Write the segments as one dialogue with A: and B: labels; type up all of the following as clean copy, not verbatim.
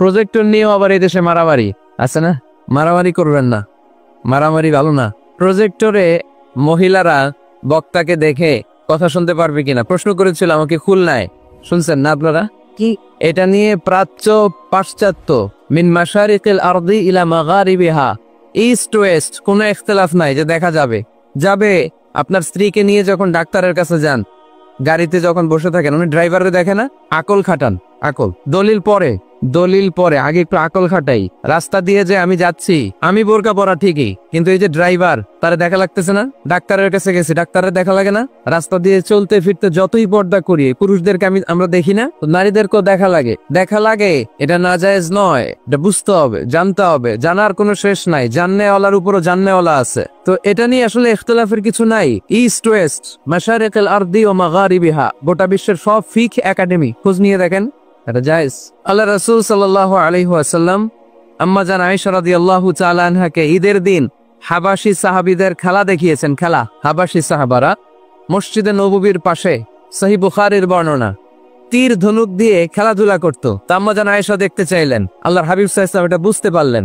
A: Projector নিয়েও আবার এই দেশে মারামারি আছে না, মারামারি করবেন না, মারামারি ভালো না। প্রজেক্টরে মহিলারা বক্তাকে দেখে কথা শুনতে পারবে কিনা প্রশ্ন করেছিল আমাকে খুলনায়, শুনছেন না আপনারা? কি এটা নিয়ে প্রাচ্য পাশ্চাত্য মিন মাশারিকিল আরদি ইলা মাগারিবিহা, ইস্ট ওয়েস্ট কোনো ইখতিলাফ নাই যে দেখা যাবে। যাবে আপনার স্ত্রীকে নিয়ে যখন ডাক্তারের কাছে যান, গাড়িতে যখন বসে থাকেন উনি ড্রাইভারে দেখে না, আকল খাটান, আকল দলিল পরে আগে একটু আকল খাটাই। রাস্তা দিয়ে যে আমি যাচ্ছি, আমি বোরকা পরা ঠিকই, কিন্তু এই যে ড্রাইভার তারা দেখা লাগতেছে না। ডাক্তারের কাছে গেছি, ডাক্তারের দেখা লাগে না। রাস্তা দিয়ে চলতে ফিরতে যতই পর্দা করি, পুরুষদেরকে আমরা দেখি না, নারীদেরকেও দেখা লাগে। এটা নাজায়েজ নয়, এটা বুঝতে হবে, জানতে হবে, জানার কোনো শেষ নাই। জাননেওয়ালার উপরও জাননেওয়ালা আছে। তো এটা নিয়ে আসলে ইখতিলাফের কিছু নাই। ইস্ট ওয়েস্ট মাশারিকিল আরদি ওয়া মাগারিবিহা, গোটা বিশ্বের সব ফিকহ একাডেমি খোঁজ নিয়ে দেখেন, এটা জায়েজ। আল্লাহ রাসূল সাল্লাল্লাহু আলাইহি ওয়াসাল্লাম আম্মা জান আয়েশা রাদিয়াল্লাহু তাআলা আনহাকে ঈদের দিন হাবাশি সাহাবীদের খেলা দেখিয়েছেন। খেলা, হাবাশি সাহাবারা মসজিদে নববীর পাশে, সহিহ বুখারীর বর্ণনা, তীর ধনুক দিয়ে খেলাধুলা করত। আম্মা জান আয়েশা দেখতে চাইলেন, আল্লাহর হাবিব সাল্লাল্লাহু আলাইহি ওয়াসাল্লাম এটা বুঝতে পারলেন,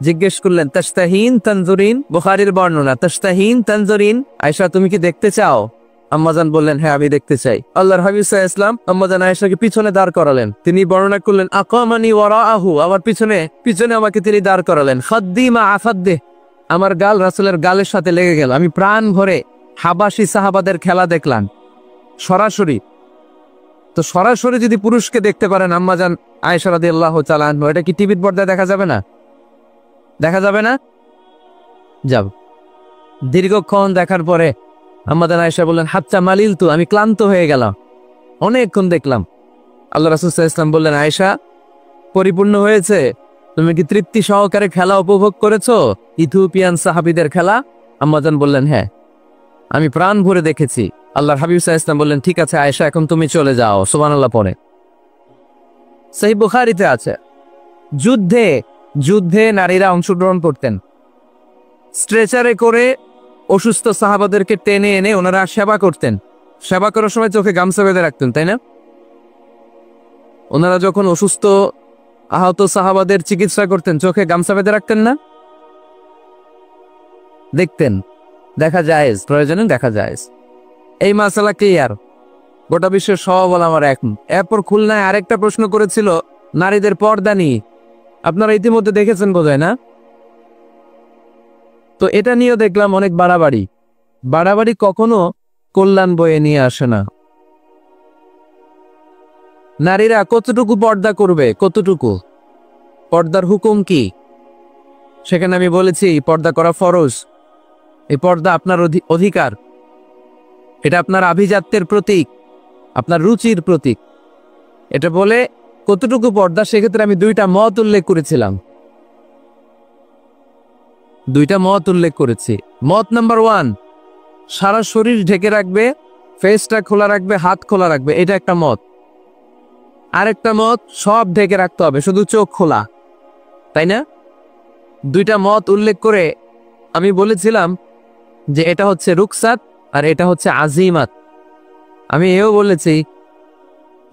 A: জিজ্ঞেস করলেন তাশতাহিন তানজুরিন, বুখারীর বর্ণনা, তাশতাহিন তানজুরিন, আয়েশা তুমি কি দেখতে চাও? আম্মাজান বললেন হ্যাঁ আমি দেখতে চাই। আল্লাহর হাবিব সাল্লাল্লাহু আলাইহি ওয়াসাল্লাম আম্মাজান আয়েশাকে পিছনে দাঁড় করালেন। তিনি বর্ণনা করলেন আকামানি ওয়ারাআহু, আমার পিছনে আমাকে তিনি দাঁড় করালেন। খাদ্দি মা আফাদ্দে, আমার গাল রাসূলের গালের সাথে লেগে গেল। আমি প্রাণ ভরে হাবাশি সাহাবাদের খেলা দেখলাম সরাসরি। তো সরাসরি যদি পুরুষকে দেখতে পারেন আম্মাজান আয়েশা রাদিয়াল্লাহু তাআলা আনহা, এটা কি টিভির পর্দায় দেখা যাবে না? দেখা যাবে না? যাব। দীর্ঘক্ষণ দেখার পরে আম্মাজান আয়েশা বললেন হাত্তা মালিলতু, আমি ক্লান্ত হয়ে গেলাম, অনেকক্ষণ দেখলাম। আল্লাহ রাসূল সাল্লাল্লাহু আলাইহি ওয়াসাল্লাম বললেন আয়েশা পরিপূর্ণ হয়েছে, তুমি কি তৃপ্তি সহকারে খেলা উপভোগ করেছো, ইথিওপিয়ান সাহাবীদের খেলা? আম্মাজান বললেন হ্যাঁ, আমি প্রাণ ভরে দেখেছি। আল্লাহর হাবিব সাল্লাল্লাহু আলাইহি ওয়াসাল্লাম বললেন ঠিক আছে আয়েশা এখন তুমি চলে যাও। সুবহানাল্লাহ পড়ে সহিহ বুখারীতে আছে, যুদ্ধে নারীরা অংশগ্রহণ করতেন। স্ট্রেচারে করে অসুস্থ সাহাবাদেরকে টেনে এনে ওনারা সেবা করতেন। সেবা করার সময় চোখে গামছা বেঁধে রাখতেন, তাই না? ওনারা যখন অসুস্থ আহত সাহাবাদের চিকিৎসা করতেন চোখে গামছা বেঁধে রাখতেন না? দেখতেন, দেখা যায়, প্রয়োজনে দেখা যায়। এই মাসালা ক্লিয়ার, গোটা বিশ্বের সব আমার এখন। এরপর খুলনায় আরেকটা প্রশ্ন করেছিল নারীদের পর্দা নিয়ে, আপনারা ইতিমধ্যে দেখেছেন বোধহয় না? তো এটা নিয়েও দেখলাম অনেক বাড়াবাড়ি কখনো কল্যাণ বয়ে নিয়ে আসে না। নারীরা কতটুকু পর্দা করবে, কতটুকু পর্দার হুকুম কি, সেখানে আমি বলেছি পর্দা করা ফরজ। এই পর্দা আপনার অধিকার, এটা আপনার আভিজাত্যের প্রতীক, আপনার রুচির প্রতীক। এটা বলে কতটুকু পর্দা, সেক্ষেত্রে আমি দুইটা মত উল্লেখ করেছিলাম, মত নাম্বার 1, সারা শরীর ঢেকে রাখবে, ফেসটা খোলা রাখবে, হাত খোলা রাখবে, এটা একটা মত। আরেকটা মত সব ঢেকে রাখতে হবে, শুধু চোখ খোলা, তাই না? দুইটা মত উল্লেখ করে আমি বলেছিলাম যে এটা হচ্ছে রুকসাত আর এটা হচ্ছে আজিমাত। আমি এও বলেছি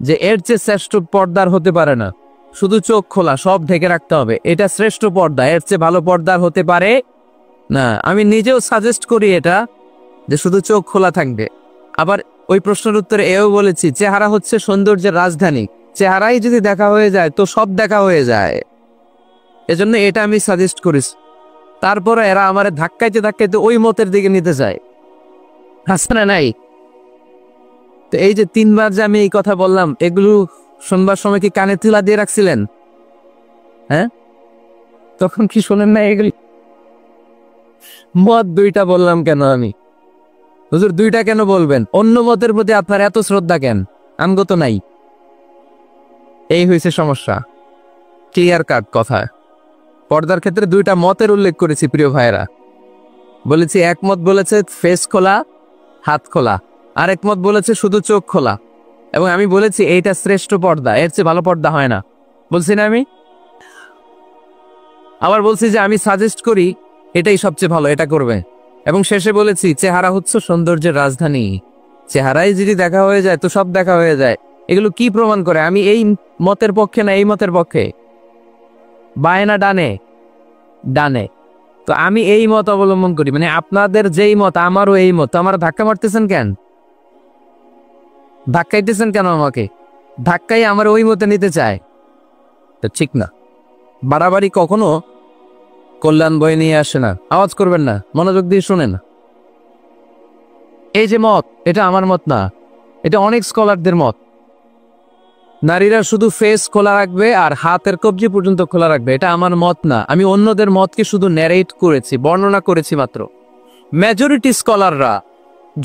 A: যে এর চেয়ে শ্রেষ্ঠ পর্দার হতে পারে না, শুধু চোখ খোলা, সব ঢেকে রাখতে হবে, এটা শ্রেষ্ঠ পর্দা, এর চেয়ে ভালো পর্দার হতে পারে না। আমি নিজেও সাজেস্ট করি এটা, যে শুধু চোখ খোলা থাকবে। আবার ওই প্রশ্নের উত্তরে এও বলেছি চেহারা হচ্ছে সৌন্দর্যের রাজধানী, চেহারাই যদি দেখা হয়ে যায় তো সব দেখা হয়ে যায়, এজন্য এটা আমি সাজেস্ট করিস। তারপরে এরা আমার ধাক্কাইতে ওই মতের দিকে নিতে চায়, হাসনা নাই? তো এই যে 3বার যে আমি এই কথা বললাম, এগুলো শুনবার সময় কি কানে তুলা দিয়ে রাখছিলেন? হ্যাঁ, তখন কি শোনেন না? এগুলি মত দুইটা বললাম কেন আমি? হুজুর দুইটা কেন বলবেন? অন্য মতের প্রতি আপনার এত শ্রদ্ধা কেন? আমগো তো নাই। এই হয়েছে সমস্যা। ক্লিয়ার কাট কথা। পর্দার ক্ষেত্রে দুইটা মতের উল্লেখ করেছি প্রিয় ভাইরা। বলেছি এক মত বলেছে ফেস খোলা, হাত খোলা, আর এক মত বলেছে শুধু চোখ খোলা। এবং আমি বলেছি এইটা শ্রেষ্ঠ পর্দা, এর চেয়ে ভালো পর্দা হয় না, বলছি না আমি? আবার বলছি যে আমি সাজেস্ট করি এটাই সবচেয়ে ভালো, এটা করবে। এবং শেষে বলেছি চেহারা হচ্ছে সৌন্দর্যের রাজধানী, চেহারাই যদি দেখা হয়ে যায় তো সব দেখা হয়ে যায়। এগুলো কি প্রমাণ করে আমি এই মতের পক্ষে না এই মতের পক্ষে? বায়ে না ডানে? ডানে। তো আমি এই মত অবলম্বন করি, মানে আপনাদের যেই মত আমারও এই মত। আমার ধাক্কা মারতেছেন কেন? ধাক্কাইতেছেন কেন আমাকে? ধাক্কাই আমার ওই মতে নিতে চায়, তো ঠিক না। বাড়াবাড়ি কখনো কল্যাণ বয়ে নিয়ে আসে না। আওয়াজ করবেন না, মনোযোগ দিয়ে শুনেন। এই যে মত, এটা আমার মত না, এটা অনেক স্কলারদের মত। নারীরা শুধু ফেস খোলা রাখবে আর হাতের কবজি পর্যন্ত খোলা রাখবে, এটা আমার মত না। আমি অন্যদের মতকে শুধু ন্যারেট করেছি, বর্ণনা করেছি মাত্র। মেজরিটি স্কলাররা,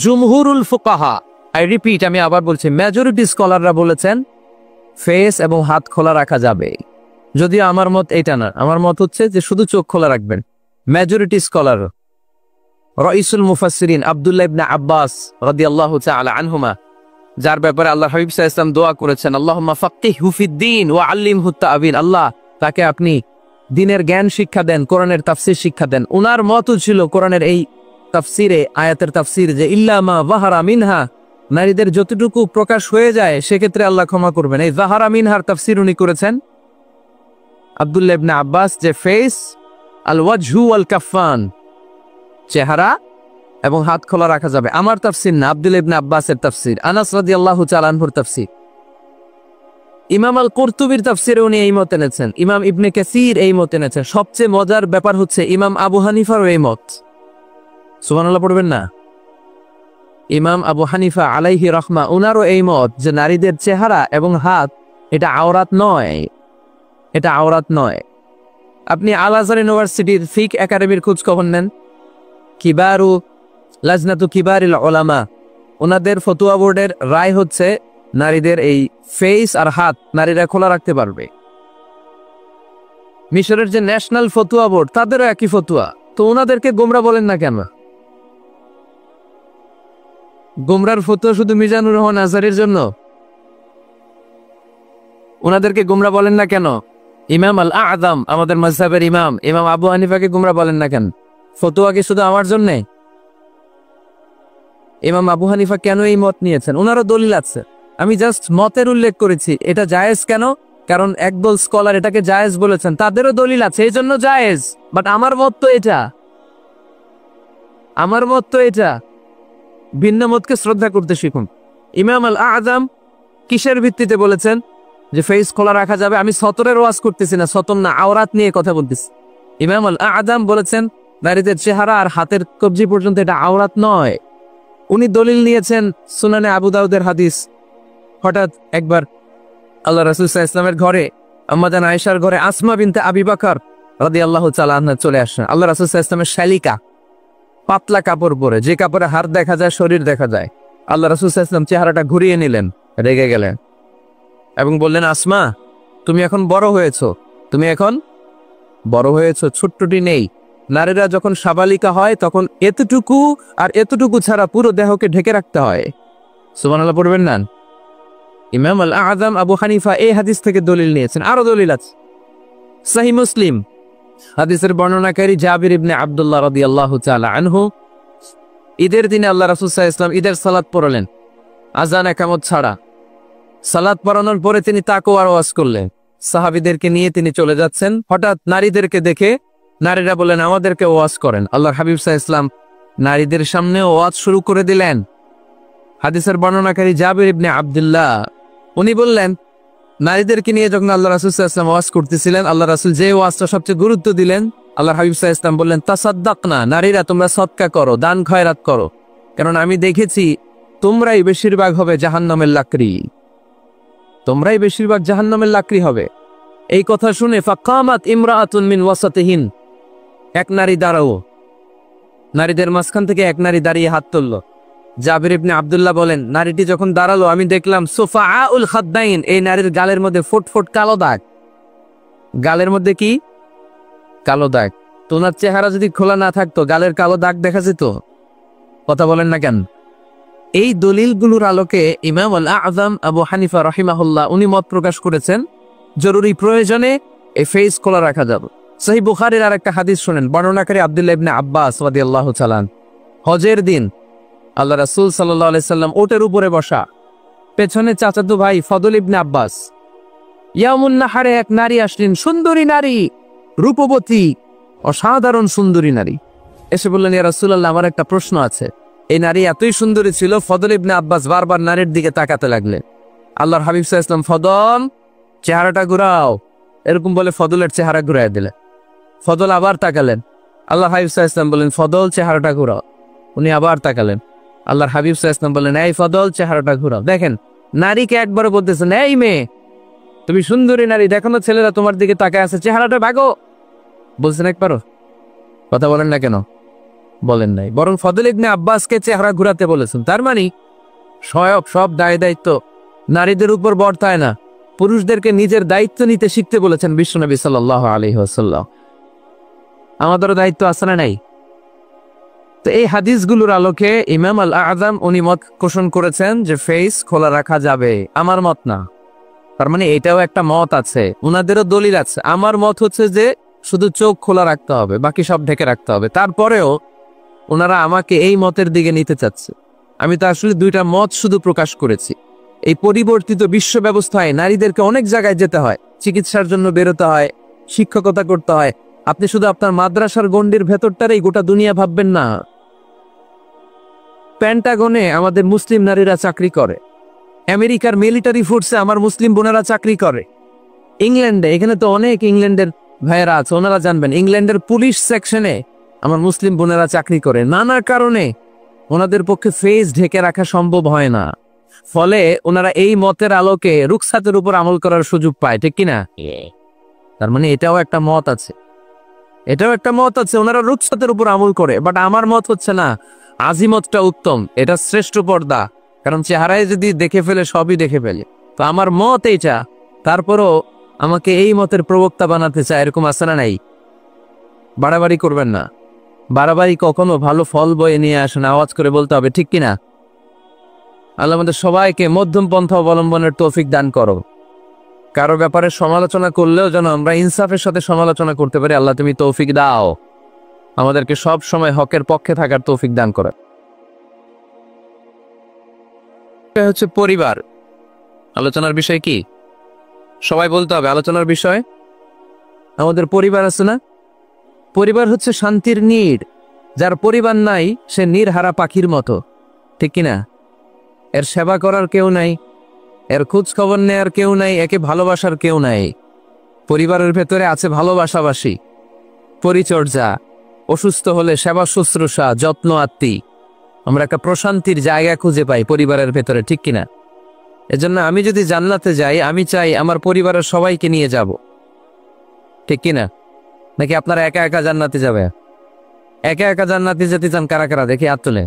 A: জুমহুরুল ফুকাহা, আই রিপিট, আমি আবার বলছি, মেজরিটি স্কলাররা বলেছেন ফেস এবং হাত খোলা রাখা যাবে। যদিও আমার মত এটা না, আমার মত হচ্ছে যে শুধু চোখ খোলা রাখবেন। মেজরিটি স্কলার, রাইসুল মুফাসসিরিন আব্দুল্লাহ ইবনে আব্বাস রাদিয়াল্লাহু তাআলা আনহুমা, যার ব্যাপারে আল্লাহ হাবিব সাল্লাল্লাহু আলাইহি ওয়াসাল্লাম দোয়া করেছেন, আল্লাহুম্মা ফাক্কিহহু ফিদ-দীন ওয়া আল্লিমহু তা'বীর, আল্লাহ তাকে আপনি দ্বীনের জ্ঞান শিক্ষা দেন, কোরআনের তাফসীর শিক্ষা দেন। উনার মতও ছিল কোরআনের এই তাফসীরে, আয়াতের তাফসীর, যে ইল্লা মা যাহারা মিনহা, নারীদের যতটুকু প্রকাশ হয়ে যায় সেক্ষেত্রে আল্লাহ ক্ষমা করবেন। এই যাহারা মিনহার তাফসীর উনি করেছেন আব্দুল্লাহ ইবনে আব্বাস, যে ফেস, আল ওয়াজহু ওয়াল কাফফান, চেহারা এবং হাত খোলা রাখা যাবে। আমার তাফসীর না, আব্দুল্লাহ ইবনে আব্বাসের তাফসীর, আনাস রাদিয়াল্লাহু তাআলা আনহুর তাফসীর। ইমাম আল কুরতুবীর তাফসীরে উনি এই মত এনেছেন, ইমাম ইবনে কাসীর এই মত এনেছেন। সবচেয়ে মজার ব্যাপার হচ্ছে ইমাম আবু হানিফারও এই মত। সুবহানাল্লাহ পড়বেন না? ইমাম আবু হানিফা আলাইহি রাহমা, উনারও এই মত যে নারীদের চেহারা এবং হাত এটা আওরাত নয়, এটা আওরাত নয়। আপনি আল আজহার ইউনিভার্সিটির ফিক একাডেমির খোঁজ খবর নেন, কিবারু লাজনাতু কিবারিল উলামা, ওনাদের ফতোয়া বোর্ডের রায় হচ্ছে নারীদের এই ফেস আর হাত নারীরা খোলা রাখতে পারবে। মিশরের যে ন্যাশনাল ফতোয়া বোর্ড, তাদেরও একই ফতোয়া। তো ওনাদেরকে গোমরা বলেন না কেন? গোমরার ফতোয়া শুধু মিজানুর রহমান আজহারের জন্য? ওনাদেরকে গোমরা বলেন না কেন? ইমাম আল আযম, আমাদের মাযহাবের ইমাম, ইমাম আবু হানিফাকে গোমরা বলেন না কেন? ফতোয়া কি শুধু আমার জন্যে? ইমাম আবু হানিফা কেন এই মত নিয়েছেন? ওনারও দলিল আছে, আমি জাস্ট মতের উল্লেখ করেছি। এটা জায়েজ কেন? কারণ একদল স্কলার এটাকে জায়েজ বলেছেন, তাদেরও দলিল আছে, এই জন্য জায়েজ। বাট আমার মত তো এটা, আমার মত তো এটা। ভিন্ন মতকে শ্রদ্ধা করতে শিখুন। ইমাম আল আযম কিসের ভিত্তিতে বলেছেন যে ফেস খোলা রাখা যাবে? আমি সতরের ওয়াজ করতেছি না, সতর না, আওরাত নিয়ে কথা বলতেছি। ইমাম আল আযম বলেছেন নারীদের চেহারা আর হাতের কবজি পর্যন্ত এটা আওরাত নয়। উনি দলিল নিয়েছেন সুনানে আবু দাউদের হাদিস। হঠাৎ একবার আল্লাহ রাসূল সাল্লাল্লাহু আলাইহি ওয়াসাল্লামের ঘরে, আম্মা জান আয়েশার ঘরে আসমা বিনতে আবি বকর রাদিয়াল্লাহু তাআলা আনহা চলে আসেন। আল্লাহ রাসূল সাল্লাল্লাহু আলাইহি ওয়াসাল্লামের শালিকা, পাতলা কাপড় পরে, যে কাপড়ে হাড় দেখা যায়, শরীর দেখা যায়। আল্লাহ রাসূল সাল্লাল্লাহু আলাইহি ওয়াসাল্লাম চেহারাটা ঘুরিয়ে নিলেন, রেগে গেলেন এবং বললেন, আসমা তুমি এখন বড় হয়েছো, তুমি এখন বড় হয়েছো, ছোট্টটি নেই। নারীরা যখন সাবালিকা হয় তখন এতটুকু আর এতটুকু ছাড়া পুরো দেহকে ঢেকে রাখতে হয়। সুবহানাল্লাহ পড়বেন না? ইমাম আল আযম আবু হানিফা এই হাদিস থেকে দলিল নিয়েছেন। আরো দলিল আছে, সহিহ মুসলিম হাদিসের বর্ণনাকারী জাবির ইবনে আব্দুল্লাহ রাদিয়াল্লাহু তাআলা আনহু, ঈদের দিনে আল্লাহ রাসূল সাল্লাল্লাহু আলাইহি ওয়াসাল্লাম ঈদের সালাত পড়লেন আযান একামত ছাড়া। সালাত পড়ানোর পরে তিনি তাকওয়ার ওয়াজ করলেন, সাহাবীদেরকে নিয়ে তিনি চলে যাচ্ছেন। হঠাৎ নারীদেরকে দেখে নারীরা বলেন, আমাদেরকে ওয়াজ করেন। আল্লাহর হাবিব সাল্লাল্লাহু আলাইহি ওয়াসাল্লাম নারীদের সামনে ওয়াজ শুরু করে দিলেন। হাদিসের বর্ণনাকারী জাবির ইবনে আব্দুল্লাহ, উনি বললেন, নারীদেরকে নিয়ে যখন আল্লাহ রাসূল সাল্লাল্লাহু আলাইহি ওয়াসাল্লাম ওয়াজ করতেছিলেন, আল্লাহ রাসূল যে ওয়াজটা সবচেয়ে গুরুত্ব দিলেন, আল্লাহর হাবিব সাল্লাল্লাহু আলাইহি ওয়াসাল্লাম বললেন, তাসাদ্দাকনা, নারীরা তোমরা সদকা করো, দান খয়রাত করো, কারণ আমি দেখেছি তোমরাই বেশিরভাগ হবে জাহান্নামের লাকড়ি, তোমরাই বেশিরভাগ জাহান্নামের লাকড়ি হবে। এই কথা শুনে ফাকামাত ইমরাআতুন মিন ওয়াসাতিহিন, এক নারী দাঁড়াও, নারীদের মাঝখান থেকে এক নারী দাঁড়িয়ে হাত তুলল। জাবির ইবনে আব্দুল্লাহ বলেন, নারীটি যখন দাঁড়ালো আমি দেখলাম সুফাআউল খাদ্দাইন, এই নারীর গালের মধ্যে ফুটফুট কালো দাগ। গালের মধ্যে কি? কালো দাগ। তো ওনার চেহারা যদি খোলা না থাকতো গালের কালো দাগ দেখা যেত? কথা বলেন না কেন? এই দলিলগুলোর আলোকে ইমাম আল আযম আবু হানিফা রাহিমাহুল্লাহ উনি মত প্রকাশ করেছেন জরুরি প্রয়োজনে এই ফেস খোলা রাখা যাবে। সহিহ বুখারীর আরেকটা হাদিস শুনেন, বর্ণনাকারী আব্দুল্লাহ ইবনে আব্বাস রাদিয়াল্লাহু তাআলা। হজের দিন আল্লাহ রাসূল সাল্লাল্লাহু আলাইহি সাল্লাম ওটের উপরে বসা, পেছনে চাচাতো ভাই ফদল ইবনে আব্বাস। ইয়াউমুন নাহারে এক নারী আসলেন, সুন্দরী নারী, রূপবতী, অসাধারণ সুন্দরী নারী। এসে বললেন, ইয়া রাসূলুল্লাহ, আমার একটা প্রশ্ন আছে। এই নারী এতই সুন্দরী ছিল, ফদল ইবনে আব্বাস বারবার নারীর দিকে তাকাতে লাগলেন। আল্লাহর হাবিব সাল্লাল্লাহু আলাইহি ওয়াসাল্লাম, ফদল চেহারাটা ঘুরাও, এরকম বলে ফদলের চেহারা ঘুরাই দিলেন। ফদল আবার তাকালেন। আল্লাহর হাবিব সাল্লাল্লাহু আলাইহি ওয়াসাল্লাম বললেন, ফদল চেহারাটা ঘুরাও। উনি আবার তাকালেন। আল্লাহর হাবিব সাল্লাল্লাহু আলাইহি ওয়াসাল্লাম বললেন, এই ফদল চেহারাটা ঘুরাও। দেখেন, নারীকে একবারে বলতেছেন, এই মেয়ে, তুমি সুন্দরী নারী, দেখো না ছেলেরা তোমার দিকে তাকায় আছে, চেহারাটা ভাগো। বলছেন একবারও? কথা বলেন না কেন? বলেন নাই, বরং ফদল ইবনে আব্বাসকে চেহারা ঘুরাতে বলেছেন। তার মানে সব দায় দায়িত্ব নারীদের উপর বর্তায় না, পুরুষদেরকে নিজের দায়িত্ব নিতে শিখতে বলেছেন বিশ্বনবী সাল্লাল্লাহু আলাইহি ওয়াসাল্লাম। আমাদেরও দায়িত্ব আছে না নাই? তো এই হাদিসগুলোর আলোকে ইমাম আল আযম উনি মত পোষণ করেছেন যে ফেস খোলা রাখা যাবে। আমার মত না। তার মানে এটাও একটা মত আছে, উনাদেরও দলিল আছে। আমার মত হচ্ছে যে শুধু চোখ খোলা রাখতে হবে, বাকি সব ঢেকে রাখতে হবে। তারপরেও ওনারা আমাকে এই মতের দিকে নিতে চাচ্ছে। আমি তো আসলে দুইটা মত শুধু প্রকাশ করেছি। এই পরিবর্তিত বিশ্ব ব্যবস্থায় নারীদেরকে অনেক জায়গায় যেতে হয়, চিকিৎসার জন্য বেরোতে হয়, শিক্ষকতা করতে হয়। আপনি শুধু আপনার মাদ্রাসার গণ্ডির ভেতরটারই গোটা দুনিয়া ভাববেন না। পেন্টাগনে আমাদের মুসলিম নারীরা চাকরি করে, আমেরিকার মিলিটারি ফোর্সে আমার মুসলিম বোনেরা চাকরি করে, ইংল্যান্ডে, এখানে তো অনেক ইংল্যান্ডের ভাইয়েরা আছে, ওনারা জানবেন, ইংল্যান্ডের পুলিশ সেকশনে আমার মুসলিম বোনেরা চাকরি করে। নানা কারণে ওনাদের পক্ষে ফেস ঢেকে রাখা সম্ভব হয় না, ফলে ওনারা এই মতের আলোকে রুখসাতের উপর আমল করার সুযোগ পায়, ঠিক কিনা? তার মানে এটাও একটা মত আছে, ওনারা রুখসাতের উপর আমল করে। বাট আমার মত হচ্ছে না, আজিমতটা উত্তম, এটা শ্রেষ্ঠ পর্দা। কারণ চেহারায় যদি দেখে ফেলে সবই দেখে ফেলে। তো আমার মত এইটা, তারপরও আমাকে এই মতের প্রবক্তা বানাতে চায়, এরকম আছে না নাই? বাড়াবাড়ি করবেন না, বাড়াবাড়ি কখনো ভালো ফল বয়ে নিয়ে আসে না, আওয়াজ করে বলতে হবে, ঠিক কিনা? আল্লাহ আমাদের সবাইকে মধ্যম পন্থা অবলম্বনের তৌফিক দান করো। কারো ব্যাপারে সমালোচনা করলেও যেন আমরা ইনসাফের সাথে সমালোচনা করতে পারি। আল্লাহ তুমি তৌফিক দাও, আমাদেরকে সব সময় হকের পক্ষে থাকার তৌফিক দান করো। এটা হচ্ছে পরিবার। আলোচনার বিষয় কি? সবাই বলতে হবে আলোচনার বিষয়। আমাদের পরিবার আছে না? পরিবার হচ্ছে শান্তির নীড়। যার পরিবার নাই সে নীড়হারা পাখির মতো, ঠিক কিনা? এর সেবা করার কেউ নাই, এর খোঁজ খবর নেয়ার কেউ নাই, একে ভালোবাসার কেউ নাই। পরিবারের ভেতরে আছে ভালোবাসাবাসী, পরিচর্যা, অসুস্থ হলে সেবা শুশ্রূষা, যত্ন আত্মি। আমরা একটা প্রশান্তির জায়গা খুঁজে পাই পরিবারের ভেতরে, ঠিক কিনা? এজন্য আমি যদি জান্নাতে যাই, আমি চাই আমার পরিবারের সবাইকে নিয়ে যাব, ঠিক কিনা? নাকি আপনারা একা একা জান্নাতে যাবে? একা একা জান্নাতে যেতে চান কারা কারা? দেখি হাত তোলে।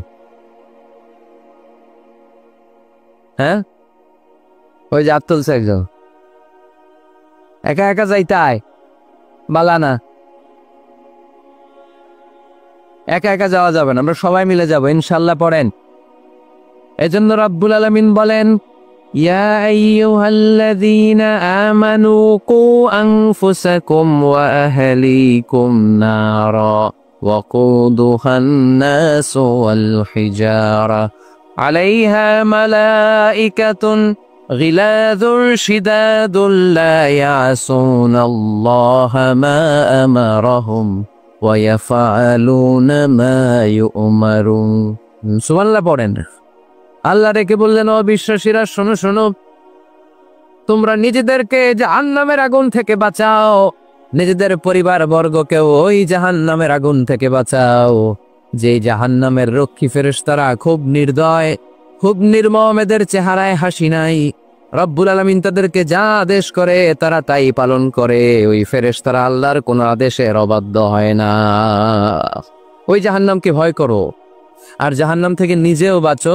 A: হ্যাঁ, ওই যে হাত তুলছে একজন। একা একা যাইতাই বালা না, একা একা যাওয়া যাবে না, আমরা সবাই মিলে যাব ইনশাআল্লাহ। পড়েন। এজন্য রাব্বুল আলামিন বলেন, ইয়া আইয়ুহাল্লাযীনা আমানু কু আনফুসাকুম ওয়া আহলিকুম নারা ওয়াকুদুহান নাসু ওয়াল হিজারা আলাইহা মালাইকাতুন গিলাযুন শিদাদুন লা ইয়াসুনাল্লাহা মা আমারাহুম ওয়া ইয়াফআলুনা মা ইউমারুন। সুবহানাল্লাহ পড়েন। আল্লাহ রেখে বললেন, ও বিশ্বাসীরা শোনো শোনো, তোমরা নিজেদেরকে জাহান্নামের আগুন থেকে বাঁচাও, নিজেদের পরিবার বর্গকেও ওই জাহান্নামের আগুন থেকে বাঁচাও। যে জাহান্নামের রক্ষী ফেরেশতারা খুব নির্দয়, খুব নির্মম, এদের চেহারায় হাসি নাই। রব্বুল আলামিন তাদেরকে যা আদেশ করে তারা তাই পালন করে। ওই ফেরেশতারা আল্লাহর কোনো আদেশের অবাধ্য হয় না। ওই জাহান্নামকে ভয় করো, আর জাহান্নাম থেকে নিজেও বাঁচো,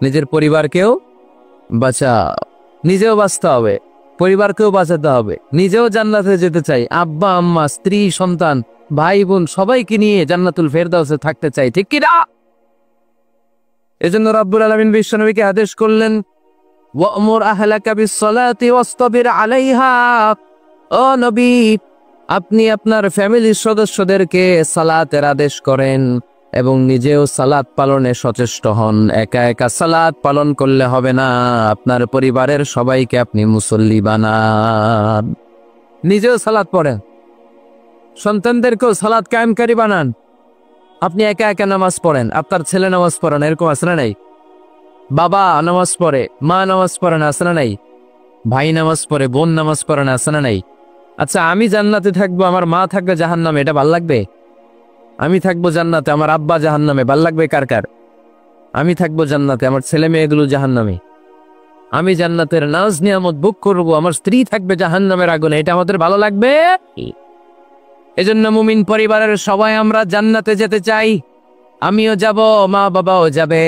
A: নিজের পরিবারকেও বাঁচাও। নিজেও বাঁচতে হবে, পরিবারকেও বাঁচাতে হবে। নিজেও জান্নাতে যেতে চাই, আব্বা আম্মা স্ত্রী সন্তান ভাই বোন সবাইকে নিয়ে জান্নাতুল ফেরদাউসে থাকতে চাই, ঠিক কি না? এজন্য রব্বুল আলামিন বিশ্বনবীকে আদেশ করলেন, ওয়ামুর আহলাকা বিসসালাতি ওয়াসতাবির আলাইহা। ও নবী, আপনি আপনার ফ্যামিলির সদস্যদেরকে সালাতের আদেশ করেন এবং নিজেও সালাত পালনে সচেষ্ট হন। একা একা সালাত পালন করলে হবে না, আপনার পরিবারের সবাইকে আপনি মুসল্লি বানান। নিজেও সালাত পড়েন, সন্তানদেরকেও সালাত কায়েমকারী বানান। আপনি একা একা নামাজ পড়েন, আপনার ছেলে নামাজ পড়েন, এরকম আছে না নাই? বাবা নামাজ পড়ে, মা নামাজ পড়েন, আছে না নাই? ভাই নামাজ পড়ে, বোন নামাজ পড়েন, আছে না নাই? আচ্ছা, আমি জান্নাতে থাকবো, আমার মা থাকবে জাহান্নামে, এটা ভাল লাগবে? আমি থাকবো জান্নাতে, আমার আব্বা জাহান্নামে, ভাল লাগবে কার কার? আমি থাকবো জান্নাতে, আমার ছেলে মেয়েগুলো জাহান্নামে। আমি জান্নাতের নাজ নিয়ামত ভোগ করবো, আমার স্ত্রী থাকবে জাহান্নামের আগুনে, এটা আমাদের ভালো লাগবে? এজন্য মুমিন পরিবারের সবাই আমরা জান্নাতে যেতে চাই। আমিও যাব, মা বাবাও যাবে,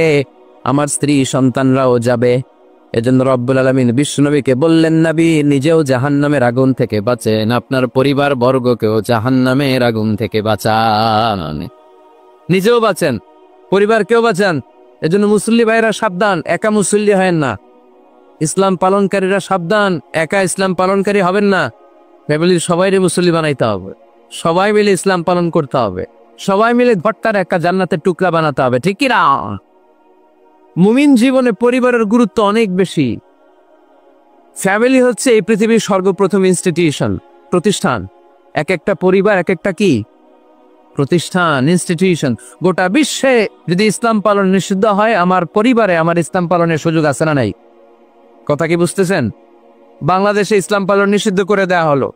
A: আমার স্ত্রী সন্তানরাও যাবে। এজন্য রব্বুল আলামিন বিশ্বনবীকে বললেন, নবী নিজেও জাহান্নামের আগুন থেকে বাঁচেন, আপনার পরিবার বর্গকেও জাহান্নামের আগুন থেকে বাঁচান। নিজেও বাঁচেন, পরিবারকেও বাঁচান। এজন্য মুসল্লি ভাইরা সাবধান, একা মুসল্লি হয় না। ইসলাম পালনকারীরা সাবধান, একা ইসলাম পালনকারী হবেন না। ফ্যামিলির সবাইরে মুসল্লি বানাইতে হবে, সবাই মিলে ইসলাম পালন করতে হবে, সবাই মিলে ঘরটার একটা জান্নাতের টুকরা বানাতে হবে, ঠিক কি না? মুমিন জীবনে পরিবারের গুরুত্ব অনেক বেশি। ফ্যামিলি হচ্ছে এই পৃথিবীর সর্বপ্রথম ইনস্টিটিউশন, প্রতিষ্ঠান। এক একটা পরিবার এক একটা কি প্রতিষ্ঠান, ইনস্টিটিউশন। গোটা বিশ্বে যদি ইসলাম পালন নিষিদ্ধ হয়, আমার পরিবারে আমার ইসলাম পালনের সুযোগ আছে না নাই? কথা কি বুঝতেছেন? বাংলাদেশে ইসলাম পালন নিষিদ্ধ করে দেয়া হলো,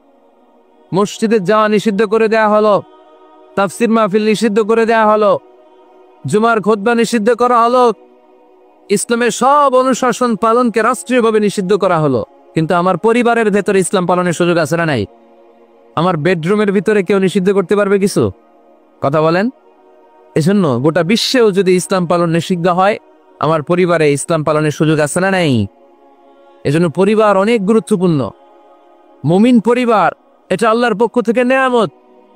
A: মসজিদে যাওয়া নিষিদ্ধ করে দেয়া হলো, তাফসির মাহফিল নিষিদ্ধ করে দেয়া হলো, জুমার খুতবা নিষিদ্ধ করা হলো, ইসলামের সব অনুশাসন পালনকে রাষ্ট্রীয়ভাবে নিষিদ্ধ করা হলো। কিন্তু আমার পরিবারের ভেতরে ইসলাম পালনের সুযোগ আছে না নাই? আমার বেডরুমের ভিতরে কেউ নিষিদ্ধ করতে পারবে কিছু? কথা বলেন। এজন্য গোটা বিশ্বেও যদি ইসলাম পালন নিষিদ্ধ হয়, আমার পরিবারে ইসলাম পালনের সুযোগ আছে না নাই? এজন্য পরিবার অনেক গুরুত্বপূর্ণ। মুমিন পরিবার এটা আল্লাহর পক্ষ থেকে নেয়ামত।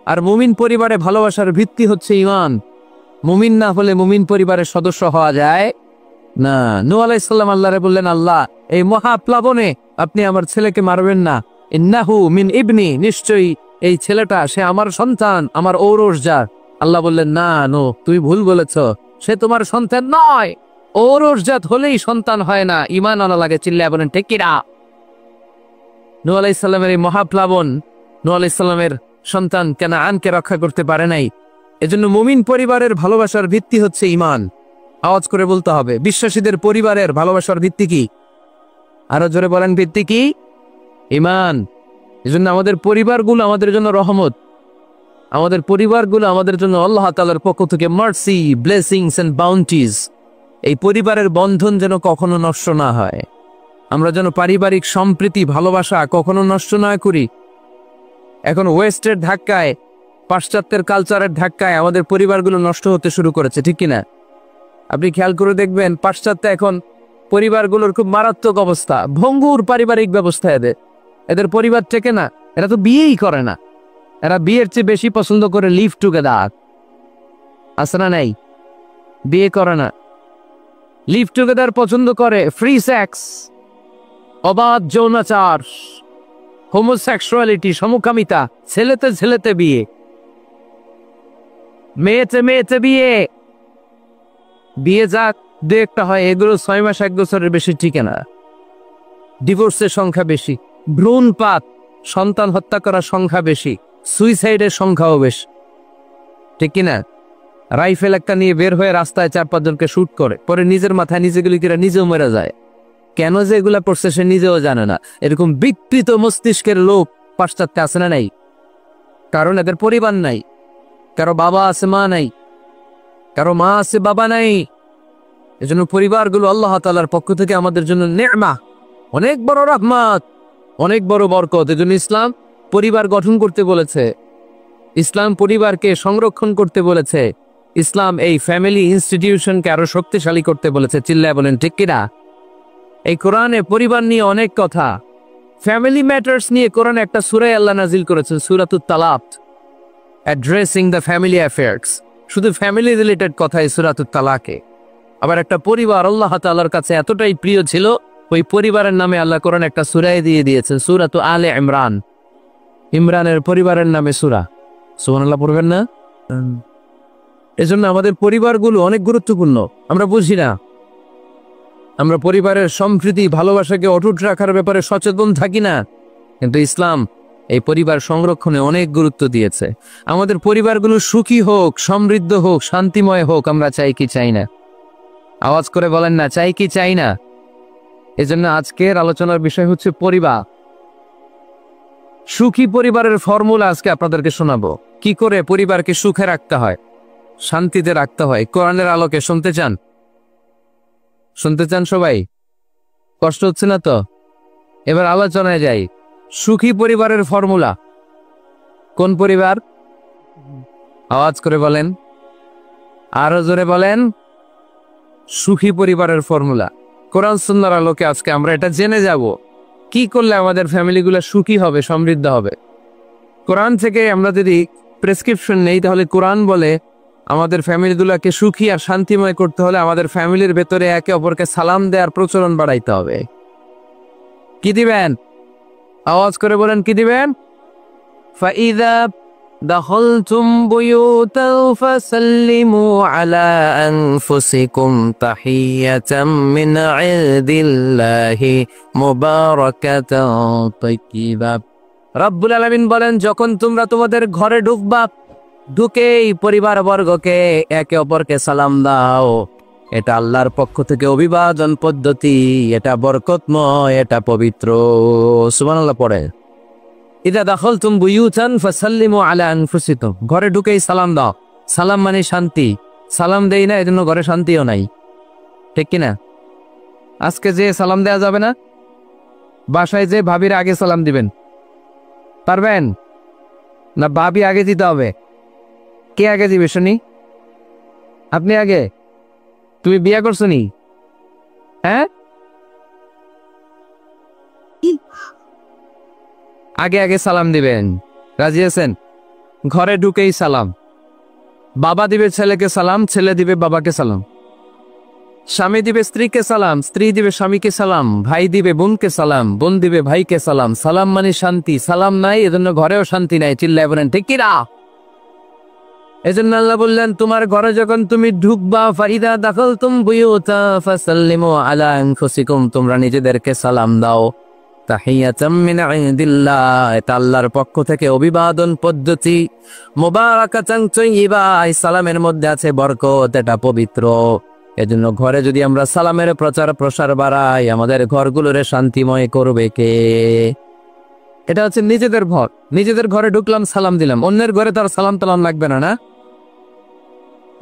A: আর মুমিন পরিবারে ভালোবাসার ভিত্তি হচ্ছে ঈমান। মুমিন না হলে মুমিন পরিবারের সদস্য হওয়া যায় না। নূহ আলাইহিস সালাম আল্লাহরে বললেন, আল্লাহ এই মহাপ্লাবনে আপনি আমার ছেলেকে মারবেন না। ইন্নাহু মিন ইবনি, নিশ্চয়ই এই ছেলেটা সে আমার সন্তান, আমার ঔরসজাত। আল্লাহ বললেন, না নূহ, তুমি ভুল বলেছ, সে তোমার সন্তান নয়। ঔরসজাত হলেই সন্তান হয় না, ঈমান আনা লাগে। চিল্লায় বলেন ঠিক কি না? নূহ আলাইহিস সালামের এই মহাপ্লাবন নূহ আলাইহিস সালামের সন্তান কানাআনকে রক্ষা করতে পারে নাই। এজন্য মুমিন পরিবারের ভালোবাসার ভিত্তি হচ্ছে ঈমান। আওয়াজ করে বলতে হবে, বিশ্বাসীদের পরিবারের ভালোবাসার ভিত্তি কি? আরো জোরে বলেন, ভিত্তি কি? ঈমান। এজন্য আমাদের পরিবারগুলো আমাদের জন্য রহমত, আমাদের পরিবারগুলো আমাদের জন্য আল্লাহ তাআলার পক্ষ থেকে মার্সি, ব্লেসিংস এন্ড বাউন্টিজ। এই পরিবারের বন্ধন যেন কখনো নষ্ট না হয়। আমরা যেন পারিবারিক সম্প্রীতি, ভালোবাসা কখনো নষ্ট না করি। এখন ওয়েস্টের ধাক্কায়, পাশ্চাত্যের কালচারের ধাক্কায় আমাদের পরিবারগুলো নষ্ট হতে শুরু করেছে, ঠিক কিনা? আপনি খেয়াল করে দেখবেন, পাশ্চাত্যে এখন পরিবারগুলোর খুব মারাত্মক অবস্থা, ভঙ্গুর পারিবারিক ব্যবস্থা। এদের পরিবার থেকে না, এরা তো বিয়েই করে না। এরা বিয়ের চেয়ে বেশি পছন্দ করে লিভ টুগেদার, আছে না নাই? বিয়ে করে না, লিভ টুগেদার পছন্দ করে। ফ্রি সেক্স, অবাধ যৌনাচার, হোমোসেক্সুয়ালিটি, সমকামিতা, ছেলেতে ছেলেতে বিয়ে, মেয়েতে মেয়েতে বিয়ে। বিয়ে যাক দু একটা হয়, এগুলো 6 মাস 1 বছরের বেশি টিকে না। ডিভোর্সের সংখ্যা বেশি, ভ্রূণপাত, সন্তান হত্যা করার সংখ্যা বেশি, সুইসাইডের সংখ্যাও বেশি, ঠিক কিনা? রাইফেল একটা নিয়ে বের হয়ে রাস্তায় 4-5 জনকে শুট করে, পরে নিজের মাথায় নিজে গুলি করে নিজেও মরে যায়। কেন যে এগুলা করছে সে নিজেও জানে না। এরকম বিকৃত মস্তিষ্কের লোক পাশ্চাত্যে আছে না নাই? কারণ এদের পরিবার নাই, কারো বাবা আছে মা নাই, কারো মা আছে বাবা নাই। এজন্য পরিবারগুলো আল্লাহ তাআলার পক্ষ থেকে আমাদের জন্য নেয়ামত, অনেক বড় রহমত, অনেক বড় বরকত। এজন্য ইসলাম পরিবার গঠন করতে বলেছে, ইসলাম পরিবারকে সংরক্ষণ করতে বলেছে, ইসলাম এই ফ্যামিলি ইনস্টিটিউশনকে আরো শক্তিশালী করতে বলেছে। চিল্লায় বলেন ঠিক কিনা? এই কোরআনে পরিবার নিয়ে অনেক কথা, ফ্যামিলি ম্যাটার্স নিয়ে কোরআনে একটা সূরা আল্লাহ নাজিল করেছেন, সূরাতুত তালাক, অ্যাড্রেসিং দ্য ফ্যামিলি অ্যাফেয়ার্স। শুধু ফ্যামিলি রিলেটেড কথা এই সূরাতুত তালাকে। আবার একটা পরিবার আল্লাহ তাআলার কাছে এতটাই প্রিয় ছিল, ওই পরিবারের নামে আল্লাহ কোরআন একটা সূরা দিয়ে দিয়েছেন, সূরাতু আলে ইমরান। ইমরানের পরিবারের নামে সূরা। সুবহানাল্লাহ পড়বেন না? এজন্য আমাদের পরিবারগুলো অনেক গুরুত্বপূর্ণ। আমরা বুঝি না, আমরা পরিবারের সম্প্রীতি, ভালোবাসাকে অটুট রাখার ব্যাপারে সচেতন থাকি না। কিন্তু ইসলাম এই পরিবার সংরক্ষণে অনেক গুরুত্ব দিয়েছে। আমাদের পরিবারগুলো সুখী হোক, সমৃদ্ধ হোক, শান্তিময় হোক, আমরা চাই কি চাই না? আওয়াজ করে বলেন না, চাই কি চাই না? এজন্য আজকের আলোচনার বিষয় হচ্ছে পরিবার। সুখী পরিবারের ফর্মুলা আজকে আপনাদেরকে শোনাবো। কি করে পরিবারকে সুখে রাখতে হয়, শান্তিতে রাখতে হয়, কোরআনের আলোকে। শুনতে চান? শুনতে চান সবাই? কষ্ট হচ্ছে না তো? এবার আলোচনায় যাই। সুখী পরিবারের ফর্মুলা। কোন পরিবার? আওয়াজ করে বলেন, আরো জোরে বলেন। সুখী পরিবারের ফর্মুলা কোরআন সুন্নাহর আলোকে আজকে আমরা এটা জেনে যাব। কি করলে আমাদের ফ্যামিলিগুলো সুখী হবে, সমৃদ্ধ হবে। কোরআন থেকে আমরা যদি প্রেসক্রিপশন নেই, তাহলে কোরআন বলে আমাদের ফ্যামিলিগুলোকে সুখী আর শান্তিময় করতে হলে আমাদের ফ্যামিলির ভেতরে একে অপরকে সালাম দেওয়ার প্রচলন বাড়াইতে হবে। কি দিবেন? আওয়াজ করে বলেন, কি দিবেন? ফাইদা দাখালতুম বুয়ুতান ফাসাল্লিমু আলা আনফুসিকুম তাহিয়াতাম মিন ইনদিল্লাহি মুবারাকাতান তাইয়্যিবা। রব্বুল আলামিন বলেন, যখন তোমরা তোমাদের ঘরে ঢুকবা, ঢুকেই পরিবারবর্গকে একে অপরকে সালাম দাও। এটা আল্লাহর পক্ষ থেকে অভিবাদন পদ্ধতি, এটা বরকতময়, এটা পবিত্র। সুবহানাল্লাহ পড়ে। ইদা দাখালতুম বুয়ুতান ফাসাল্লিমু আলা আনফুসিকুম, ঘরে ঢুকেই সালাম দাও। সালাম মানে শান্তি। সালাম দেই না, এজন্য ঘরে শান্তিও নাই। ঠিক কিনা? আজকে যে সালাম দেওয়া যাবে না, বাসায় যে ভাবির আগে সালাম দিবেন, পারবেন না? ভাবি আগে দিতে হবে? কে আগে দিবে শুনি? আপনি আগে? তুমি বিয়ে করছো নি? হ্যাঁ, আগে আগে সালাম দিবেন। রাজি আছেন? ঘরে ঢুকেই সালাম। বাবা দিবে ছেলেকে সালাম, ছেলে দিবে বাবাকে সালাম। স্বামী দিবে স্ত্রীকে সালাম, স্ত্রী দিবে স্বামীকে সালাম। ভাই দিবে বোনকে সালাম, বোন দিবে ভাইকে সালাম। সালাম মানে শান্তি। সালাম নাই, এজন্য ঘরেও শান্তি নাই। চিল্লায় বলেন ঠিক কিনা? এজন্য আল্লাহ বললেন, তোমার ঘরে যখন তুমি ঢুকবা, ফাইদা দাখালতুম বুয়ুতা ফাসাল্লিমু আলা আনফুসিকুম, তোমরা নিজেদেরকে সালাম দাও। তাহিয়াতাম মিন ইনদিল্লাহ, এটা আল্লাহর পক্ষ থেকে অভিবাদন পদ্ধতি। মুবারাকাতান তাইয়্যিবা, এই সালামের মধ্যে আছে বরকত, এটা পবিত্র। এজন্য ঘরে যদি আমরা সালামের প্রচার প্রসার বাড়াই, আমাদের ঘরগুলোরে শান্তিময় করবে কে? এটা হচ্ছে নিজেদের ঘর। নিজেদের ঘরে ঢুকলাম, সালাম দিলাম। অন্যের ঘরে তার সালাম তালাম লাগবে না, না?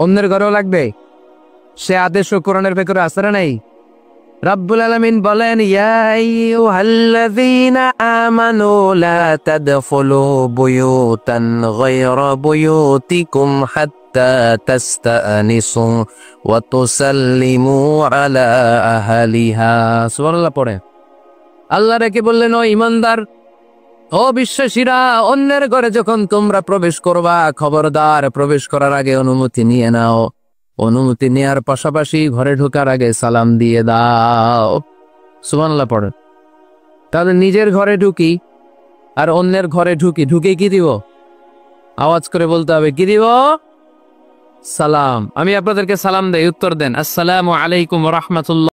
A: অন্যের ঘরেও লাগবে। সে আদেশ কোরআনের ভেতরে আছে না নাই? রব্বুল আলামিন বলেন, ইয়া আইয়ুহাল্লাযীনা আমানু লা তাদখুলু বুয়ুতান গায়রা বুয়ুতিকুম হাত্তা তাস্তানিসু ওয়া তুসাল্লিমু আলা আহলিহা। সুবহানাল্লাহ পড়ে। আল্লাহ রেখে বললেন, ও ঈমানদার, ও বিশ্বাসীরা, অন্যের ঘরে যখন তোমরা প্রবেশ করবা, খবরদার প্রবেশ করার আগে অনুমতি নিয়ে নাও। অনুমতি নেওয়ার পাশাপাশি ঘরে ঢোকার আগে সালাম দিয়ে দাও। সুবহানাল্লাহ পড়ে। তাহলে নিজের ঘরে ঢুকি আর অন্যের ঘরে ঢুকি, ঢুকে কি দিব? আওয়াজ করে বলতে হবে, কি দিব? সালাম। আমি আপনাদেরকে সালাম দেই, উত্তর দেন। আসসালামু আলাইকুম ওয়া রাহমাতুল্লাহ।